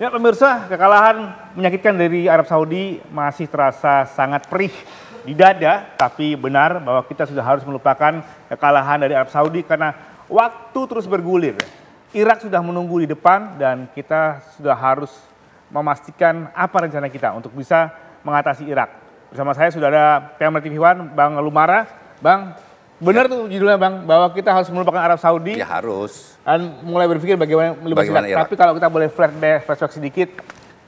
Ya pemirsa, kekalahan menyakitkan dari Arab Saudi masih terasa sangat perih di dada, tapi benar bahwa kita sudah harus melupakan kekalahan dari Arab Saudi karena waktu terus bergulir. Irak sudah menunggu di depan dan kita sudah harus memastikan apa rencana kita untuk bisa mengatasi Irak. Bersama saya sudah ada PM TV One, Bang Lumara. Bang, benar tuh judulnya Bang, bahwa kita harus melupakan Arab Saudi. Ya harus. Dan mulai berpikir bagaimana Bagaimana Irak. Tapi kalau kita boleh flashback sedikit,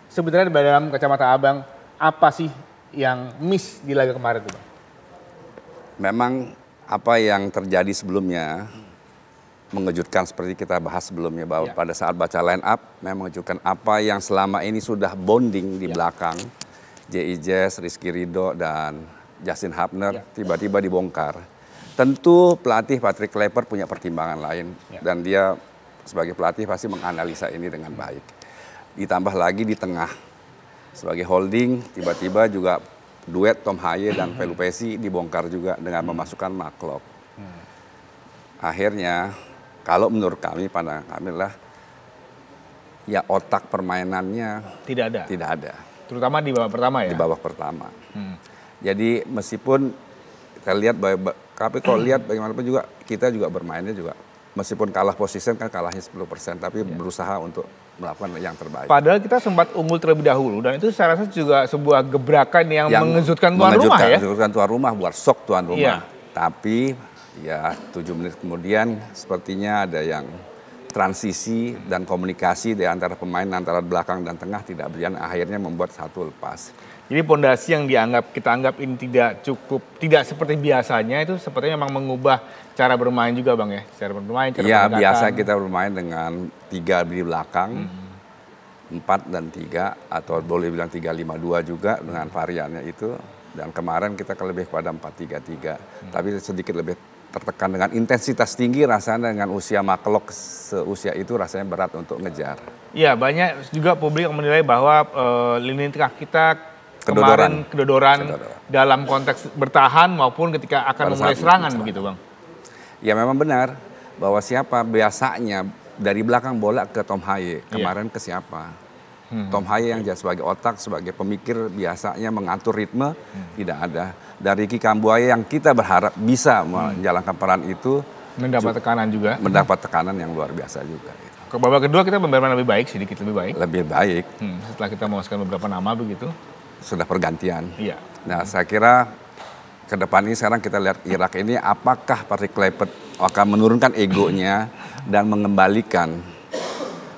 sebenarnya dalam kacamata Abang, apa sih yang miss di laga kemarin tuh Bang? Memang apa yang terjadi sebelumnya mengejutkan seperti kita bahas sebelumnya. Bahwa pada saat baca line up, memang mengejutkan apa yang selama ini sudah bonding di belakang. J.I. Jazz, Rizky Ridho, dan Justin Hubner tiba-tiba dibongkar. Tentu pelatih Patrick Kluivert punya pertimbangan lain dan dia sebagai pelatih pasti menganalisa ini dengan baik. Ditambah lagi di tengah sebagai holding tiba-tiba juga duet Tom Haye dan Pelupesi dibongkar juga dengan memasukkan Mark Klok. Akhirnya kalau menurut kami, pandangan kami lah ya otak permainannya Tidak ada. Terutama di babak pertama ya? Di babak pertama. Jadi meskipun kita lihat, tapi kalau lihat bagaimanapun juga kita juga bermainnya juga meskipun kalah posisi kan kalahnya 10%, tapi berusaha untuk melakukan yang terbaik. Padahal kita sempat unggul terlebih dahulu dan itu saya rasa juga sebuah gebrakan yang mengejutkan tuan rumah ya? Mengejutkan tuan rumah, buat shock tuan rumah. Tapi ya 7 menit kemudian sepertinya ada yang transisi dan komunikasi di antara pemain antara belakang dan tengah tidak berjalan, akhirnya membuat satu lepas. Jadi pondasi yang kita anggap ini tidak seperti biasanya, itu sepertinya memang mengubah cara bermain juga Bang ya? Cara bermain, cara Iya, biasa kita bermain dengan 3 di belakang, 4 dan 3, atau boleh bilang 3-5-2 juga dengan variannya itu. Dan kemarin kita lebih kepada 4-3-3, tapi sedikit lebih tertekan dengan intensitas tinggi, rasanya dengan usia Maklok seusia itu rasanya berat untuk ngejar. Iya, banyak juga publik yang menilai bahwa lini tengah kita kemarin kedodoran dalam konteks bertahan maupun ketika akan memulai serangan begitu Bang. Ya memang benar bahwa siapa biasanya dari belakang bola ke Tom Haye, kemarin ke siapa? Tom Haye yang sebagai otak, sebagai pemikir biasanya mengatur ritme, tidak ada. Dari Ricky Kambuaya yang kita berharap bisa menjalankan peran itu. Mendapat tekanan juga. Mendapat tekanan yang luar biasa juga. Ke babak kedua kita bermain lebih baik, sedikit lebih baik. Lebih baik. Setelah kita memasukkan beberapa nama begitu. Sudah pergantian. Iya. Nah saya kira ke depan ini sekarang kita lihat Irak ini apakah Patrick Kluivert akan menurunkan egonya dan mengembalikan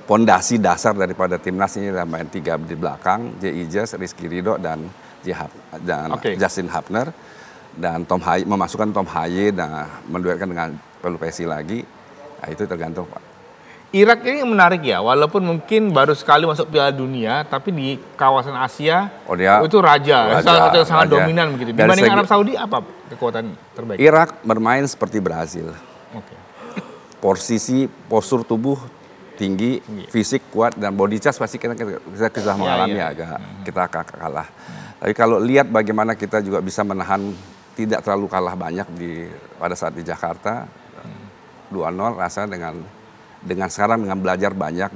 pondasi dasar daripada timnas ini dalam main 3 di belakang, J.I. Jazz, Rizky Ridho, dan Justin Hubner, dan Tom Haye, memasukkan Tom Haye dan menduetkan dengan Pelupesi lagi. Nah, itu tergantung Pak. Irak ini menarik ya, walaupun mungkin baru sekali masuk Piala Dunia, tapi di kawasan Asia itu raja salah satu yang sangat dominan begitu. Dibanding Arab Saudi, apa kekuatan terbaik? Irak bermain seperti Brazil. Postur tubuh tinggi, fisik kuat, dan body charge pasti kita sudah mengalami agak kita kalah. Tapi kalau lihat bagaimana kita juga bisa menahan tidak terlalu kalah banyak pada saat di Jakarta, 2-0 rasa dengan sekarang dengan belajar banyak,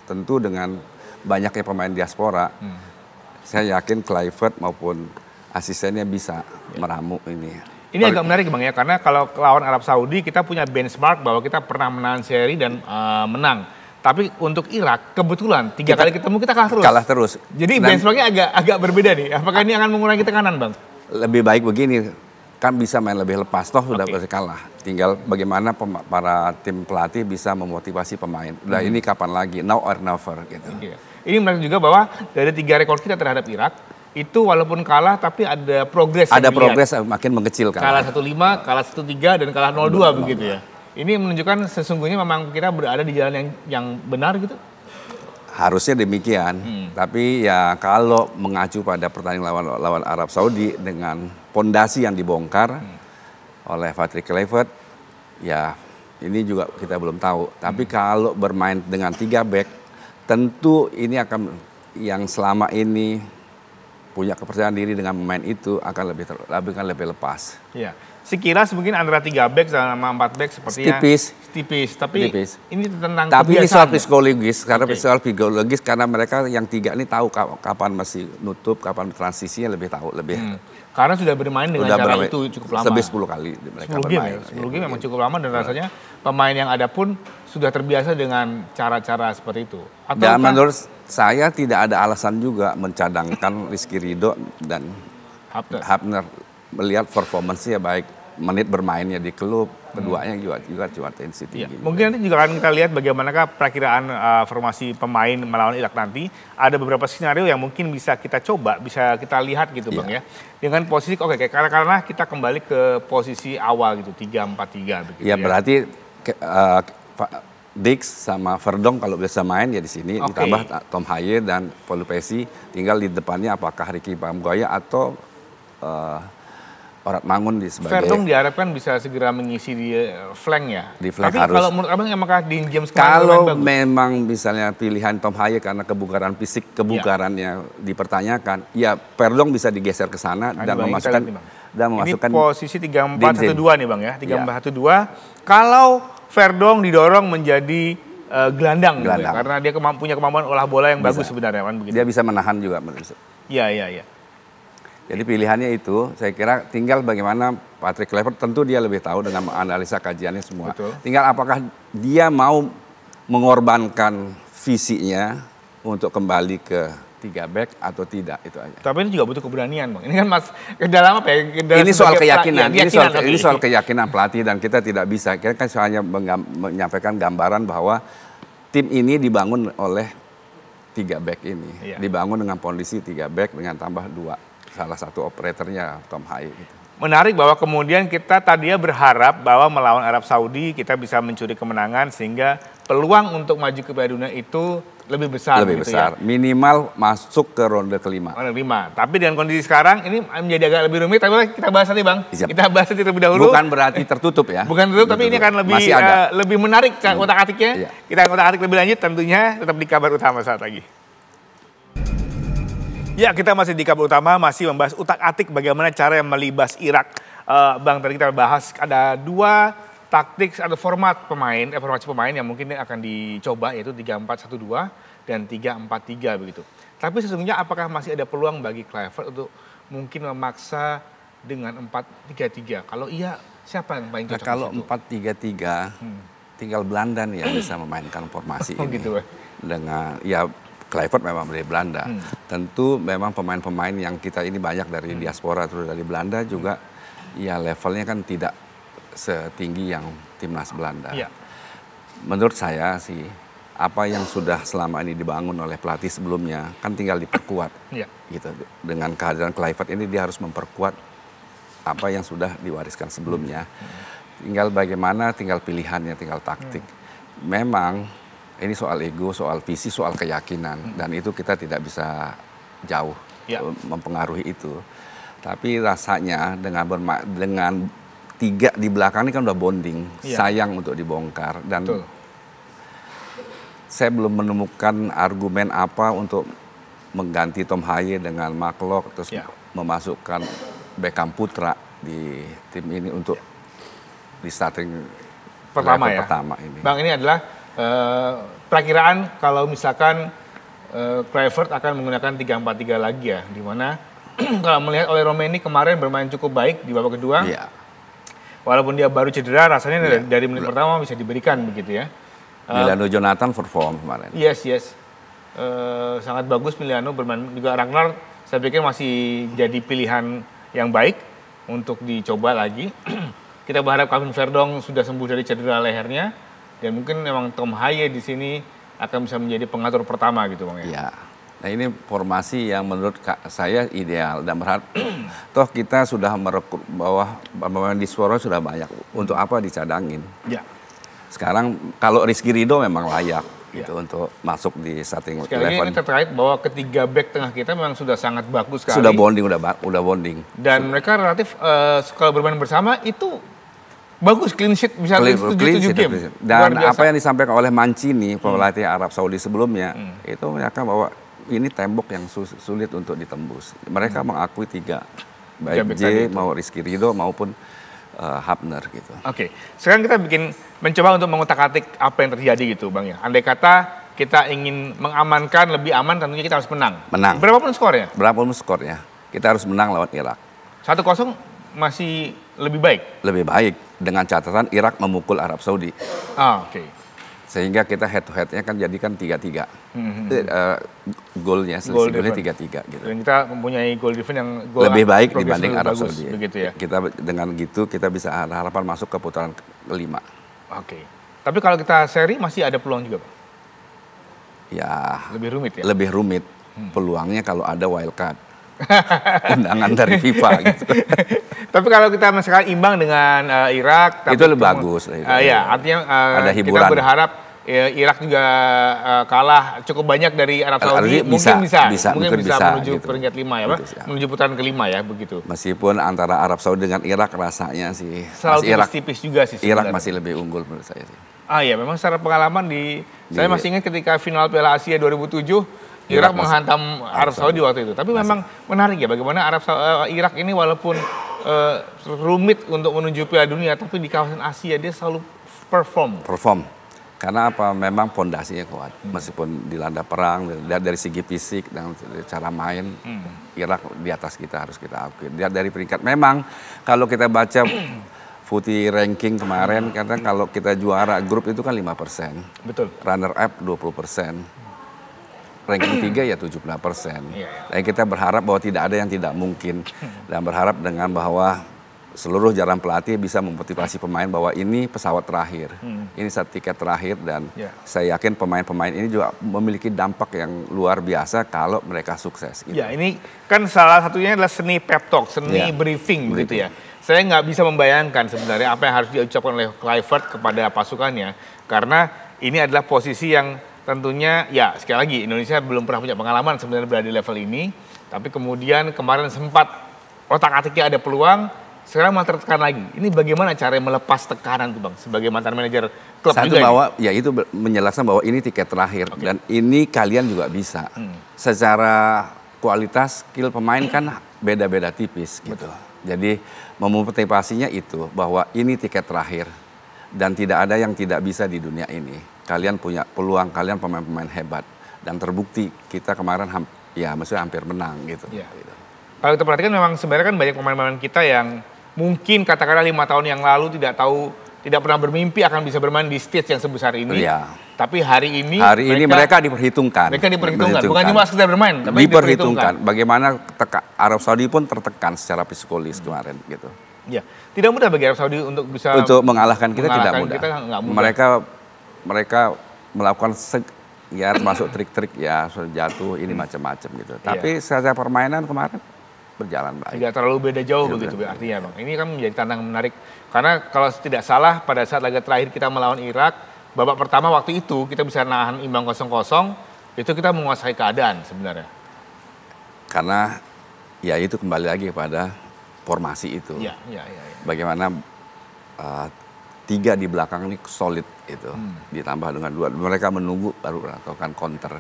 tentu dengan banyaknya pemain diaspora, saya yakin Kluivert maupun asistennya bisa meramu ini. Ini agak menarik Bang ya, karena kalau lawan Arab Saudi kita punya benchmark bahwa kita pernah menahan seri dan menang. Tapi untuk Irak kebetulan 3 kali ketemu kita kalah terus. Jadi benchmarknya agak berbeda nih. Apakah ini akan mengurangi tekanan Bang? Lebih baik begini, kan bisa main lebih lepas, toh sudah kalah. Tinggal bagaimana para tim pelatih bisa memotivasi pemain. Udah ini kapan lagi, now or never gitu. Ini menarik juga bahwa dari 3 rekor kita terhadap Irak, itu walaupun kalah tapi ada progres. Ada progres makin mengecil. Kalah 1-5, kalah 1-3, dan kalah 0-2 begitu ya. Ini menunjukkan sesungguhnya memang kita berada di jalan yang benar gitu? Harusnya demikian. Tapi ya kalau mengacu pada pertandingan lawan Arab Saudi dengan pondasi yang dibongkar oleh Patrick Kluivert, ya ini juga kita belum tahu. Tapi kalau bermain dengan 3 back, tentu ini akan yang selama ini punya kepercayaan diri dengan pemain itu akan lebih lepas. Iya. Sekilas mungkin antara 3 back sama 4 back sepertinya tipis. Tapi ini tentang tapi ini soal ya? psikologis, karena soal psikologis karena mereka yang 3 ini tahu kapan masih nutup, kapan transisinya lebih tahu lebih. Karena sudah bermain dengan cara itu cukup lama. Lebih 10 kali mereka 10 game ya. 10 game memang cukup lama dan rasanya pemain yang ada pun sudah terbiasa dengan cara-cara seperti itu. Dan menurut saya tidak ada alasan juga mencadangkan Rizky Ridho dan Hapner melihat performance-nya baik, menit bermainnya di klub, keduanya juga tensi tinggi. Ya, mungkin nanti juga akan kita lihat bagaimanakah perakiraan formasi pemain melawan Irak nanti. Ada beberapa skenario yang mungkin bisa kita coba, bisa kita lihat gitu Bang ya. Dengan posisi karena kita kembali ke posisi awal gitu, 3-4-3 begitu ya. Berarti Dix sama Verdong kalau bisa main ya di sini, ditambah Tom Haye dan Polupesi, tinggal di depannya apakah Ricky Pambuaya atau Orat Mangun sebagai... Verdong diharapkan bisa segera mengisi di flank ya. Di flank tapi harus. Kalau menurut Abang apakah Dean James kalau memang misalnya pilihan Tom Haye karena kebugaran fisik, kebugarannya dipertanyakan, ya Verdong bisa digeser ke sana dan memasukkan ini posisi 3-4-1-2 nih Bang ya. 3-4-1-2. Kalau Verdong didorong menjadi gelandang. Gitu ya, karena dia punya kemampuan olah bola yang bagus sebenarnya kan begitu. Dia bisa menahan juga. Iya. Jadi pilihannya itu, saya kira tinggal bagaimana Patrick Kluivert, tentu dia lebih tahu dengan analisa kajiannya semua. Betul. Tinggal apakah dia mau mengorbankan visinya untuk kembali ke 3 back atau tidak, itu aja. Tapi ini juga butuh keberanian Bang. Ini kan dalam apa ya? Ini soal keyakinan, ini soal keyakinan pelatih dan kita tidak bisa. Kita kan hanya menyampaikan gambaran bahwa tim ini dibangun oleh 3 back ini. Dibangun dengan kondisi 3 back dengan tambah 2. Salah satu operatornya Tom Haye. Gitu. Menarik bahwa kemudian kita tadinya berharap bahwa melawan Arab Saudi kita bisa mencuri kemenangan sehingga peluang untuk maju ke Piala Dunia itu lebih besar. Lebih besar, ya. Minimal masuk ke ronde kelima. Tapi dengan kondisi sekarang ini menjadi agak lebih rumit, tapi kita bahas nanti Bang. Siap. Kita bahas nanti terlebih dahulu. Bukan berarti tertutup ya. Bukan tertutup, tapi ini akan lebih menarik otak-atiknya. Iya. Kita otak-atik lebih lanjut tentunya tetap di Kabar Utama saat lagi. Ya, kita masih di Kabar Utama, masih membahas utak-atik bagaimana cara yang melibas Irak. Bang, tadi kita bahas ada 2 taktik, ada formasi pemain yang mungkin akan dicoba, yaitu 3-4-1-2 dan 3-4-3 begitu. Tapi sesungguhnya apakah masih ada peluang bagi Kluivert untuk mungkin memaksa dengan 4-3-3? Kalau iya, siapa yang paling cocok? Kalau 4-3-3, tinggal Belanda nih yang bisa memainkan formasi ini. Gitu, dengan, ya Kluivert memang dari Belanda. Tentu memang pemain-pemain yang kita ini banyak dari diaspora terus dari Belanda juga ya levelnya kan tidak setinggi yang timnas Belanda. Ya. Menurut saya sih apa yang sudah selama ini dibangun oleh pelatih sebelumnya kan tinggal diperkuat. Ya. Gitu. Dengan kehadiran Kluivert ini dia harus memperkuat apa yang sudah diwariskan sebelumnya. Tinggal bagaimana, tinggal pilihannya, tinggal taktik. Memang ini soal ego, soal visi, soal keyakinan. Dan itu kita tidak bisa jauh mempengaruhi itu. Tapi rasanya dengan 3 di belakang ini kan udah bonding. Sayang untuk dibongkar. Dan saya belum menemukan argumen apa untuk mengganti Tom Haye dengan McLeod. Terus memasukkan Beckham Putra di tim ini untuk di starting pertama ini. Bang, ini adalah perakiraan kalau misalkan Kluivert akan menggunakan 3-4-3 lagi ya, di mana kalau melihat oleh Romeni kemarin bermain cukup baik di babak kedua. Walaupun dia baru cedera, rasanya dari menit pertama bisa diberikan begitu ya. Milano Jonathan perform kemarin. Yes. Sangat bagus Milano bermain, juga Ragnar saya pikir masih jadi pilihan yang baik untuk dicoba lagi. Kita berharap Calvin Verdong sudah sembuh dari cedera lehernya. Dan mungkin memang Tom Haye di sini akan bisa menjadi pengatur pertama gitu Bang ya. Iya. Nah ini formasi yang menurut saya ideal dan berharap toh kita sudah merekrut bahwa pemain di Suara sudah banyak. Untuk apa dicadangin? Ya. Sekarang kalau Rizky Ridho memang layak gitu untuk masuk di starting eleven. Sekali lagi ini terkait bahwa ketiga back tengah kita memang sudah sangat bagus sekali. Sudah bonding, udah bonding. Dan mereka relatif kalau bermain bersama itu bagus, clean sheet, bisa 7 game. Dan apa yang disampaikan oleh Mancini, pelatih Arab Saudi sebelumnya, itu mereka bahwa ini tembok yang sulit untuk ditembus. Mereka mengakui 3, baik J, mau Rizky Ridho maupun Hapner gitu. Oke, sekarang kita mencoba untuk mengutak-atik apa yang terjadi gitu Bang ya. Andai kata kita ingin mengamankan lebih aman, tentunya kita harus menang. Menang. Berapapun skornya? Berapapun skornya, kita harus menang lawan Irak. 1-0 masih lebih baik? Lebih baik, dengan catatan Irak memukul Arab Saudi. Oke. Sehingga kita head to head-nya kan jadikan 3-3. Golnya, selisih golnya 3-3 gitu. Dan kita mempunyai goal difference yang lebih baik dibanding Arab Saudi. Begitu ya. Kita dengan gitu kita bisa ada harapan masuk ke putaran kelima. Oke. Tapi kalau kita seri masih ada peluang juga, Pak? Ya. Lebih rumit ya? Lebih rumit. Peluangnya kalau ada wild card. Undangan dari FIFA gitu. Tapi kalau kita misalkan imbang dengan Irak, itu lebih bagus. Ya, artinya ada hiburan. Kita berharap Irak juga kalah cukup banyak dari Arab Saudi. Mungkin bisa menuju gitu. Peringkat 5 ya, Pak. Menuju putaran kelima ya, begitu. Meskipun antara Arab Saudi dengan Irak rasanya sih selalu tipis-tipis juga sih sebenarnya. Irak masih lebih unggul menurut saya sih. Iya, memang secara pengalaman saya masih ingat ketika final Piala Asia 2007 Irak menghantam Arab Saudi waktu itu. Tapi memang menarik ya bagaimana Irak ini walaupun rumit untuk menuju Piala Dunia, tapi di kawasan Asia dia selalu perform. Karena apa? Memang pondasinya kuat. Meskipun dilanda perang, dari segi fisik dan cara main, Irak di atas kita, harus kita akui. Dari peringkat, memang kalau kita baca Footy ranking kemarin, karena kalau kita juara grup itu kan 5%. Betul. Runner up 20%. Ranking 3 ya 17%. Dan kita berharap bahwa tidak ada yang tidak mungkin. Dan berharap dengan bahwa seluruh jajaran pelatih bisa memotivasi pemain bahwa ini pesawat terakhir. Ini tiket terakhir dan saya yakin pemain-pemain ini juga memiliki dampak yang luar biasa kalau mereka sukses. Gitu. Ya, ini kan salah satunya adalah seni pep talk, seni briefing gitu ya. Saya nggak bisa membayangkan sebenarnya apa yang harus diucapkan oleh Kluivert kepada pasukannya. Karena ini adalah posisi yang tentunya, ya sekali lagi Indonesia belum pernah punya pengalaman sebenarnya berada di level ini. Tapi kemudian kemarin sempat otak-atiknya ada peluang, sekarang malah tertekan lagi. Ini bagaimana cara melepas tekanan tuh Bang, sebagai mantan manajer klub Satu juga bahwa, ya itu menjelaskan bahwa ini tiket terakhir. Dan ini kalian juga bisa. Secara kualitas, skill pemain kan beda-beda tipis gitu. Jadi memotivasinya itu bahwa ini tiket terakhir. Dan tidak ada yang tidak bisa di dunia ini. Kalian punya peluang, kalian pemain-pemain hebat. Dan terbukti kita kemarin maksudnya hampir menang gitu. Kalau kita perhatikan memang sebenarnya kan banyak pemain-pemain kita yang mungkin katakanlah 5 tahun yang lalu tidak pernah bermimpi akan bisa bermain di stage yang sebesar ini. Tapi hari ini mereka diperhitungkan. Bukan cuma sekedar bermain, tapi diperhitungkan. Bagaimana Arab Saudi pun tertekan secara psikologis kemarin gitu. Ya, tidak mudah bagi Arab Saudi untuk bisa mengalahkan kita tidak mudah. Mereka melakukan termasuk trik-trik jatuh ini macam-macam gitu. Tapi secara permainan kemarin berjalan baik. Tidak terlalu beda jauh begitu artinya Bang. Ini kan menjadi tantangan menarik karena kalau tidak salah pada saat laga terakhir kita melawan Irak, babak pertama waktu itu kita bisa nahan imbang 0-0, itu kita menguasai keadaan sebenarnya. Karena ya itu kembali lagi kepada formasi itu. Bagaimana 3 di belakang ini solid itu, ditambah dengan 2 mereka menunggu baru melakukan counter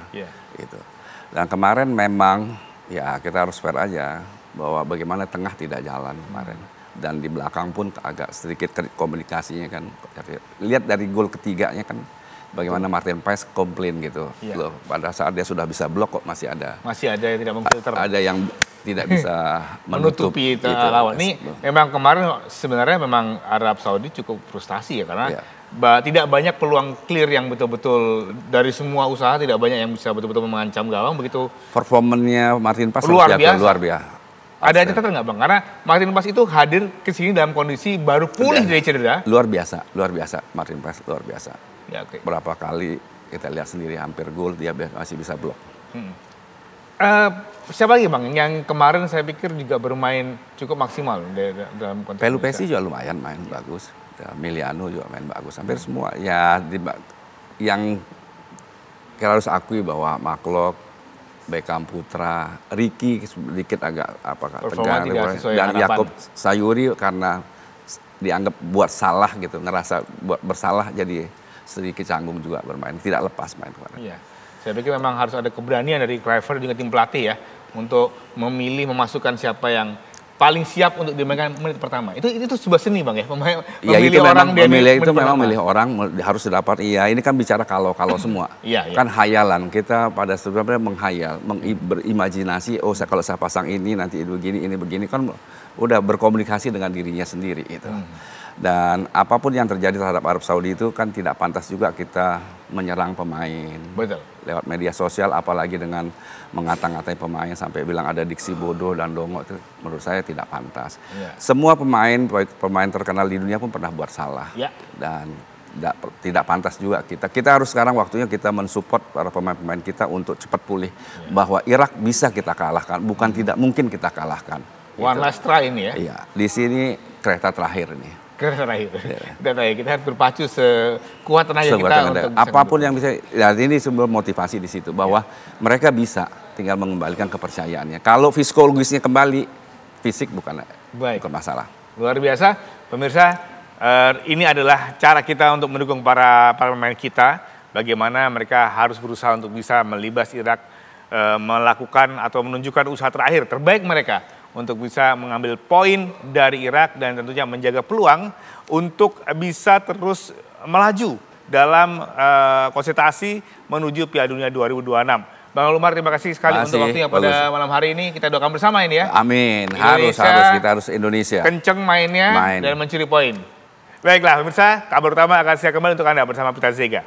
gitu. Dan kemarin memang ya kita harus fair aja bahwa bagaimana tengah tidak jalan kemarin dan di belakang pun agak sedikit komunikasinya kan. Lihat dari gol ketiganya kan bagaimana Martin Paes komplain gitu loh, pada saat dia sudah bisa blok kok masih ada yang tidak memfilter, ada yang tidak bisa menutupi itu lawan. Ini memang kemarin sebenarnya memang Arab Saudi cukup frustasi ya karena tidak banyak peluang clear yang betul-betul dari semua usaha, tidak banyak yang bisa betul-betul mengancam gawang. Begitu performanya Martin Paes luar biasa. Ada catatan nggak Bang? Karena Martin Paes itu hadir ke sini dalam kondisi baru pulih dari cedera. Luar biasa Martin Paes, luar biasa. Berapa kali kita lihat sendiri hampir gol dia masih bisa blok. Siapa lagi Bang yang kemarin saya pikir juga bermain cukup maksimal dalam konteks Pelupesi juga lumayan main bagus. Miliano juga main bagus. Hampir semua ya yang kita harus akui bahwa Maklok, Beckham Putra, Ricky sedikit agak tegang dan Yakob Sayuri karena dianggap buat salah gitu, ngerasa buat bersalah jadi sedikit canggung juga bermain, tidak lepas main kemarin. Saya pikir memang harus ada keberanian dari Kluivert juga tim pelatih ya untuk memilih memasukkan siapa yang paling siap untuk dimainkan menit pertama. Itu sebuah seni Bang ya, memilih orang memilih orang harus dapat. Iya, ini kan bicara kalau semua. Iya. Kan hayalan, kita pada sebenarnya menghayal, berimajinasi, kalau saya pasang ini nanti ini begini kan udah berkomunikasi dengan dirinya sendiri itu. Dan apapun yang terjadi terhadap Arab Saudi itu kan tidak pantas juga kita menyerang pemain. Betul. Lewat media sosial, apalagi dengan mengata-ngatai pemain sampai bilang ada diksi bodoh dan dongo, itu menurut saya tidak pantas. Ya. Semua pemain terkenal di dunia pun pernah buat salah. Ya. Dan tidak pantas juga kita harus sekarang waktunya kita mensupport para pemain-pemain kita untuk cepat pulih. Ya. Bahwa Irak bisa kita kalahkan, bukan tidak mungkin kita kalahkan. One last try ini ya? Iya, di sini kereta terakhir nih. Kereta terakhir. Ya. Kita harus berpacu sekuat tenaga kita untuk apapun yang bisa. Ya, ini sebuah motivasi di situ bahwa mereka bisa, tinggal mengembalikan kepercayaannya. Kalau psikologisnya kembali, fisik bukan masalah. Luar biasa, pemirsa. Ini adalah cara kita untuk mendukung para pemain kita. Bagaimana mereka harus berusaha untuk bisa melibas Irak, melakukan atau menunjukkan usaha terakhir terbaik mereka untuk bisa mengambil poin dari Irak dan tentunya menjaga peluang untuk bisa terus melaju dalam konsentrasi menuju Piala Dunia 2026. Bang Lumar, terima kasih sekali untuk waktunya pada malam hari ini. Kita doakan bersama ini ya. Amin. Kita harus Indonesia. Kenceng mainnya dan mencuri poin. Baiklah pemirsa, kabar utama akan saya kembali untuk Anda bersama Peter Zega.